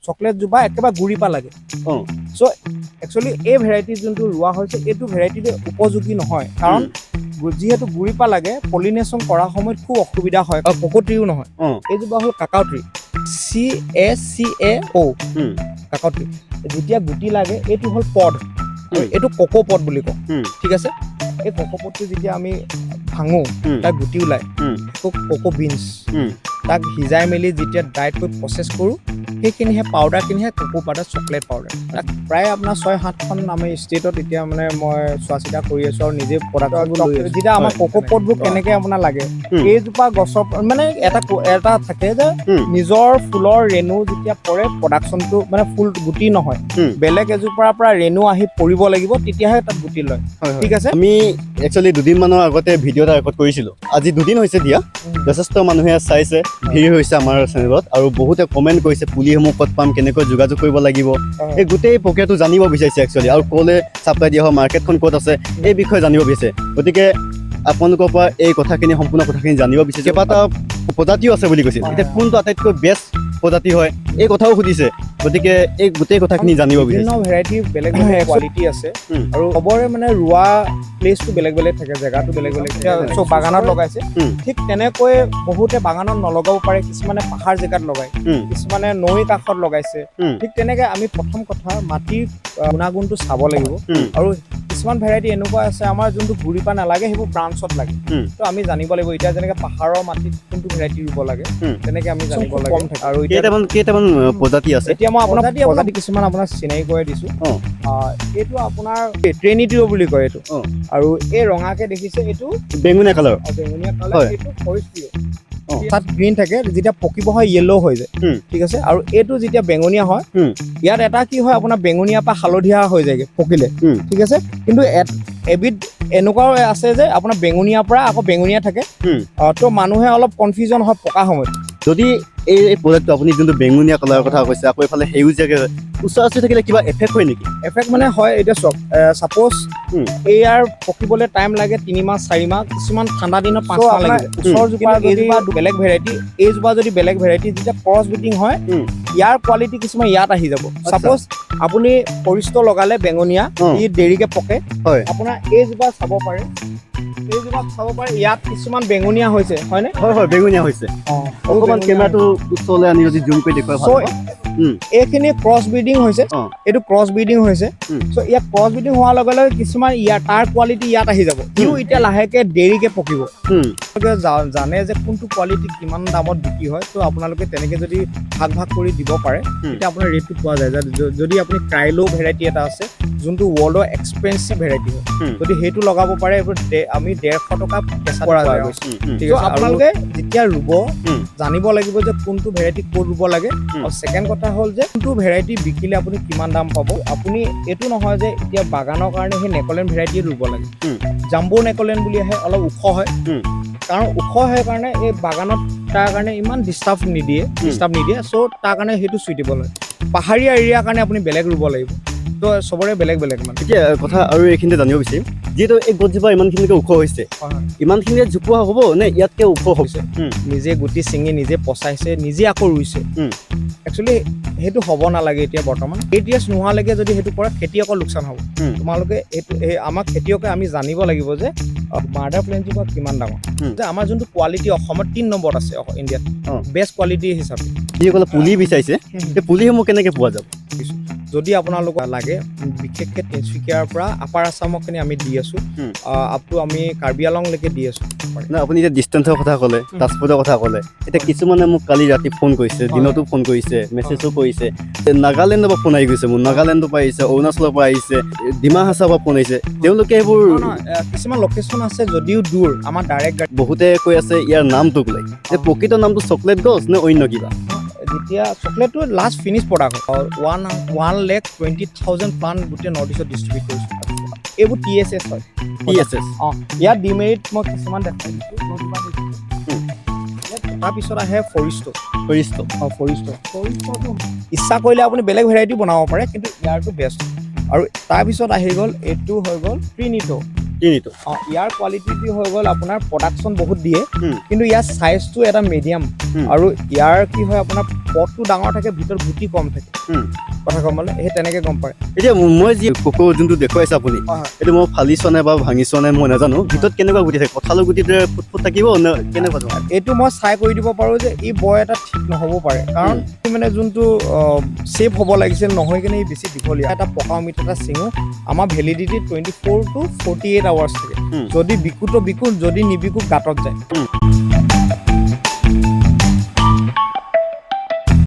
Chocolate জোপা একেবাৰে গুৰি পৰা লাগে চ' একচুৱেলি এই ভেৰাইটি যোনটো ৰোৱা হৈছে এইটো ভেৰাইটিটো উপযোগী নহয় কাৰণ যিহেতু গুৰি পৰা লাগে পলিনেশ্যন কৰাৰ সময়ত খুব অসুবিধা হয় আৰু ককো ট্ৰিও নহয় এইজোপা হ'ল কাকাও ট্ৰি CACAO কাকাও ট্ৰি যেতিয়া গুটি লাগে এইটো হ'ল পড এইটো কোকো পড বুলি কওঁ ঠিক আছে এই কোকো পডটো যেতিয়া আমি ভাঙো তাক গুটি ওলায় কোকো বিনছ তাক সিজাই মেলি যেতিয়া ড্ৰাইড কৰি প্ৰচেছ কৰোঁ সেইখিনিহে পাউডাৰখিনিহে কোকো পাউডাৰ চকলেট পাউডাৰ তাক প্ৰায় আপোনাৰ 6-7খন আমি ষ্টেটত এতিয়া মানে মই চোৱা চিতা কৰি আছোঁ আৰু নিজে প্ৰডাক্টবোৰ যেতিয়া আমাৰ কোকো পডবোৰ কেনেকৈ আপোনাৰ লাগে এইজোপা গছৰ মানে এটা থাকে যে নিজৰ ফুলৰ ৰেণু যেতিয়া পৰে প্ৰডাকশ্যনটো মানে ফুল গুটি নহয় বেলেগ এজোপাৰ পৰা ৰেণু আহি পৰিব লাগিব তেতিয়াহে তাত গুটি লয় ঠিক আছে আমি একচুৱেলি দুদিনমানৰ আগতে ভিডিঅ' এটা ৰেকৰ্ড কৰিছিলোঁ আজি 2 দিন হৈছে দিয়া যথেষ্ট মানুহে চাইছে ভিৰ হৈছে আমাৰ চেনেলত আৰু বহুতে কমেণ্ট কৰিছে পুলিসমূহ ক'ত পাম কেনেকৈ যোগাযোগ কৰিব লাগিব এই গোটেই প্ৰক্ৰিয়াটো জানিব বিচাৰিছে একচুৱেলি আৰু ক'লে ছাপ্লাই দিয়া হয় মাৰ্কেটখন ক'ত আছে এই বিষয়ে জানিব বিচাৰিছে গতিকে আপোনালোকৰ পৰা এই কথাখিনি সম্পূৰ্ণ কথাখিনি জানিব বিচাৰিছে কেইবাটা প্ৰজাতিও আছে বুলি কৈছে এতিয়া কোনটো আটাইতকৈ বেষ্ট প্ৰজাতি হয় এই কথাও সুধিছে গতিকে এই গোটেই কথাখিনি জানিব বিচাৰিছে বিভিন্ন ভেৰাইটি বেলেগ বেলেগ কোৱালিটি আছে আৰু চবৰে মানে ৰোৱা প্লেচটো বেলেগ বেলেগ থাকে জেগাটো বেলেগ বেলেগ চব বাগানত লগাইছে ঠিক তেনেকৈ বহুতে বাগানত নলগাব পাৰে কিছুমানে পাহাৰ জেগাত লগায় কিছুমানে নৈ কাষত লগাইছে ঠিক তেনেকৈ আমি প্ৰথম কথা মাটিৰ গুণাগুণটো চাব লাগিব আৰু কিছুমান ভেৰাইটি এনেকুৱা আছে আমাৰ যোনটো গুৰি পৰা নালাগে সেইবোৰ ব্ৰাঞ্চত লাগে তো আমি জানিব লাগিব এতিয়া যেনেকৈ পাহাৰৰ মাটিত কোনটো ভেৰাইটি ৰুব লাগে তেনেকৈ আমি জানিব লাগে আৰু কেইটামান প্ৰজাতি আছে এতিয়া মই আপোনাক প্ৰজাতি কিছুমান আপোনাক চিনাকি কৰি দিছোঁ এইটো আপোনাৰ ট্ৰেনিটিও বুলি কয় এইটো আৰু এই ৰঙাকে দেখিছে এইটো বেঙুনীয়া কালাৰ এইটো ফৰেষ্ট্ৰিও তাত গ্ৰীণ থাকে যেতিয়া পকিব হয় য়েল্ল' হৈ যায় ঠিক আছে আৰু এইটো যেতিয়া বেঙুনীয়া হয় ইয়াত এটা কি হয় আপোনাৰ বেঙুনীয়া পৰা হালধীয়া হৈ যায়গে পকিলে ঠিক আছে কিন্তু এবিধ এনেকুৱাও আছে যে আপোনাৰ বেঙুনীয়াৰ পৰা আকৌ বেঙুনীয়া থাকে তো মানুহে অলপ কনফিউজন হয় পকা সময়ত যদি এই প্ৰডাক্টটো আপুনি যোনটো বেঙুনীয়া কালাৰৰ কথা কৈছে আকৌ এইফালে সেউজীয়াকৈ ওচৰা-ওচৰি থাকিলে কিবা এফেক্ট হয় নেকি এফেক্ট মানে হয় এতিয়া চাওক ছাপ'জ ইয়াৰ পকিবলৈ টাইম লাগে 3 মাহ 4 মাহ কিছুমান ঠাণ্ডা দিনত 5 মাহ লাগে ওচৰ জোপা এইজোপা বেলেগ ভেৰাইটি এইজোপা যদি বেলেগ ভেৰাইটি যেতিয়া ক্ৰছ ব্ৰিডিং হয় ইয়াৰ কোৱালিটি কিছুমান ইয়াত আহি যাব ছাপ'জ আপুনি পৰিষ্ট লগালে বেঙুনীয়া ই দেৰিকে পকে আপোনাৰ এইজোপা চাব পাৰে ইয়াত কিছুমান বেঙুনীয়া হৈছে হয়নে হয় বেঙুনীয়া হৈছে অকণমান কেমেৰাটো ওচৰলৈ আনি যদি জুম কৰি দেখুৱাই ভাল এইখিনি ক্ৰছ ব্ৰিডিং হৈছে এইটো ক্ৰছ ব্ৰিডিং হৈছে চ' ইয়াত ক্ৰছ ব্ৰিডিং হোৱাৰ লগে লগে কিছুমান তাৰ কোৱালিটি ইয়াত আহি যাব কিন্তু এতিয়া লাহেকে দেৰিকে পকিব জানে যে কোনটো কোৱালিটি কিমান দামত বিক্ৰী হয় ত' আপোনালোকে তেনেকে যদি ভাগ ভাগ কৰি দিব পাৰে তেতিয়া আপোনাৰ ৰেটটো পোৱা যায় যদি আপুনি ক্ৰাইলো ভেৰাইটি এটা আছে যোনটো ৱৰ্ল্ডৰ এক্সপেঞ্চিভ ভেৰাইটি হয় যদি সেইটো লগাব পাৰে আমি 150 টকা বেচা পৰা যায় ঠিক আছে আপোনালোকে যেতিয়া ৰুব জানিব লাগিব যে কোনটো ভেৰাইটি ক'ত ৰুব লাগে আৰু ছেকেণ্ড কথা হ'ল যে কোনটো ভেৰাইটি বিকিলে আপুনি কিমান দাম পাব আপুনি এইটো নহয় যে এতিয়া বাগানৰ কাৰণে সেই নেকলেন ভেৰাইটিয়ে ৰুব লাগে জাম্বো নেকলেন বুলি আহে অলপ ওখ হয় কাৰণ ওখ হয় কাৰণে এই বাগানত তাৰ কাৰণে ইমান ডিষ্টাৰ্ব নিদিয়ে চ' তাৰ কাৰণে সেইটো চুইটেবল হয় পাহাৰীয়া এৰিয়াৰ কাৰণে আপুনি বেলেগ ৰুব লাগিব তো চবৰে বেলেগ বেলেগ মানে এতিয়া কথা আৰু এইখিনিতে জানিব বিচাৰিম যিহেতু এই গছজোপা ইমানখিনিকে ওখ হৈছে ইমানখিনিয়ে জোপোৱা হ'ব নে ইয়াতকৈ ওখ হৈছে নিজে গুটি ছিঙি নিজে পচাইছে নিজে আকৌ ৰুইছে একচুৱেলি সেইটো হ'ব নালাগে এতিয়া বৰ্তমান 8 years নোহোৱালৈকে যদি সেইটো কৰে খেতিয়কৰ লোকচান হ'ব তোমালোকে এইটো আমাক খেতিয়কে আমি জানিব লাগিব যে মাৰ্ডাৰ প্লেনজোপা কিমান ডাঙৰ যে আমাৰ যোনটো কোৱালিটি অসমত 3 নম্বৰত আছে ইণ্ডিয়াত বেষ্ট কোৱালিটি হিচাপে যিসকলে পুলি বিচাৰিছে সেই পুলিসমূহ কেনেকৈ পোৱা যাব যদি আপোনালোক লাগে বিশেষকৈ তিনিচুকীয়াৰ পৰা আপাৰ আছামৰখিনি আমি দি আছোঁ আপটো আমি কাৰ্বি আংলংলৈকে দি আছোঁ আপুনি এতিয়া ডিষ্টেঞ্চৰ কথা ক'লে ট্ৰান্সপৰ্টৰ কথা ক'লে এতিয়া কিছুমানে মোক কালি ৰাতি ফোন কৰিছে দিনতো ফোন কৰিছে মেছেজো কৰিছে নাগালেণ্ডৰ পৰা ফোন আহি গৈছে মোৰ নাগালেণ্ডৰ পৰা আহিছে অৰুণাচলৰ পৰা আহিছে ডিমা হাছাৰ পৰা ফোন আহিছে তেওঁলোকে এইবোৰ কিছুমান লোকেশ্যন আছে যদিও দূৰ আমাৰ ডাইৰেক্ট বহুতে কৈ আছে ইয়াৰ নামটোক লৈ যে প্ৰকৃত নামটো চকলেট গছ নে অন্য কিবা যেতিয়া চকলেটটো লাষ্ট ফিনিছ প্ৰডাক্ট হয় 1,20,000 প্লাণ্ট গোটেই নৰ্থ ইষ্টত ডিষ্ট্ৰিবিউট কৰিছোঁ এইবোৰ TSS হয় ইয়াত ডিমেৰিট মই কিছুমান দেখাই দিছোঁ তাৰপিছত আহে ফৰিষ্টটো ইচ্ছা কৰিলে আপুনি বেলেগ ভেৰাইটি বনাব পাৰে কিন্তু ইয়াৰটো বেষ্ট আৰু তাৰপিছত আহি গ'ল এইটো হৈ গ'ল ট্ৰিনিটো তিনিটো ইয়াৰ কোৱালিটিটো হৈ গ'ল আপোনাৰ প্ৰডাকশ্যন বহুত দিয়ে হুম। কিন্তু ইয়াৰ চাইজটো এটা মিডিয়াম হুম। আৰু ইয়াৰ কি হয় আপোনাৰ পটটো ডাঙৰ থাকে ভিতৰত গুটি কম থাকে হুম। কথা ক'ম মানে সেই তেনেকে গম পায় এতিয়া মই যি কোকো যোনটো দেখুৱাইছে আপুনি হয়। এইটো মই ফালিছ নে বা ভাঙিছ নে মই নাজানো ভিতৰত কেনেকুৱা গুটি থাকে কঁঠালৰ গুটিতে ফুট ফুট থাকিব নে কেনেকুৱা ধৰণৰ? এইটো মই চাই কৰি দিব পাৰোঁ যে ই বৰ এটা ঠিক নহ'ব পাৰে কাৰণ ই মানে যোনটো শ্বেপ হ'ব লাগিছিল নহয় কিনে ই বেছি দীঘলীয়া এটা পকা অমিত এটা চিঙো আমাৰ ভেলিডিটি 24 to 48 আৱাৰ্ছ থাকে হুম। যদি বিকো তো বিকো যদি নিবিকো গাঁতত যায়